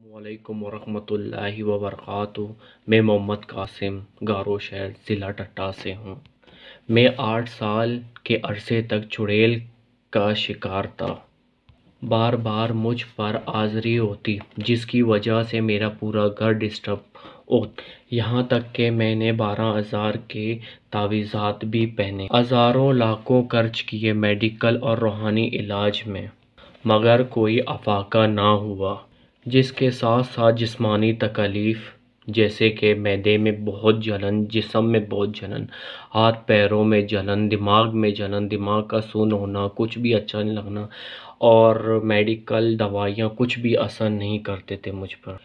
وعلیکم ورحمۃ اللہ وبرکاتہ۔ میں محمد قاسم گارو شہر ضلع ٹھٹہ سے ہوں۔ میں 8 سال کے عرصے تک چڑیل کا شکار تھا۔ بار بار مجھ پر آذری ہوتی جس کی وجہ سے میرا پورا گھر ڈسٹرب ہوتا، یہاں تک کہ میں نے 12,000 کے تعویذات بھی پہنے، ہزاروں لاکھوں خرچ کیے میڈیکل اور روحانی علاج میں، مگر کوئی افاقہ نہ ہوا، جس کے ساتھ ساتھ جسمانی تکالیف جیسے کہ معدے میں بہت جلن، جسم میں بہت جلن، ہاتھ پیروں میں جلن، دماغ میں جلن، دماغ کا سن ہونا، کچھ بھی اچھا نہیں لگنا، اور میڈیکل دوائیاں کچھ بھی اثر نہیں کرتے تھے مجھ پر۔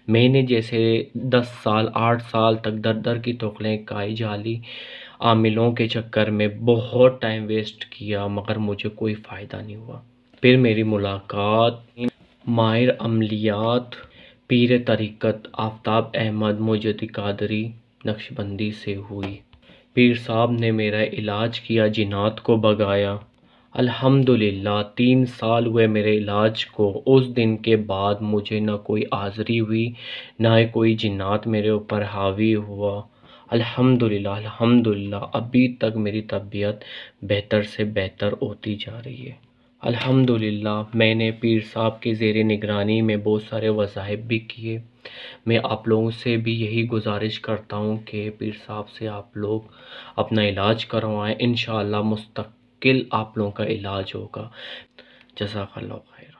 میں نے جیسے 8 سال تک در کی تکلیفیں کھائی، جعلی عاملوں کے چکر میں بہت ٹائم ویسٹ کیا، مگر مجھے کوئی فائدہ نہیں ہوا۔ پھر میری ملاقات ماہر عملیات پیر طریقت آفتاب احمد مجددی قادری نقشبندی سے ہوئی۔ پیر صاحب نے میرا علاج کیا، جنات کو بھگایا۔ الحمدللہ 3 سال ہوئے میرے علاج کو۔ اس دن کے بعد مجھے نہ کوئی آذری ہوئی، نہ کوئی جنات میرے اوپر حاوی ہوا۔ الحمدللہ ابھی تک میری طبیعت بہتر سے بہتر ہوتی جا رہی ہے۔ الحمدللہ میں نے پیر صاحب کے زیر نگرانی میں بہت سارے وظائف بھی کیے۔ میں آپ لوگوں سے بھی یہی گزارش کرتا ہوں کہ پیر صاحب سے آپ لوگ اپنا علاج کروائیں، انشاءاللہ مستقل آپ لوگوں کا علاج ہوگا۔ جزاک اللہ خیر۔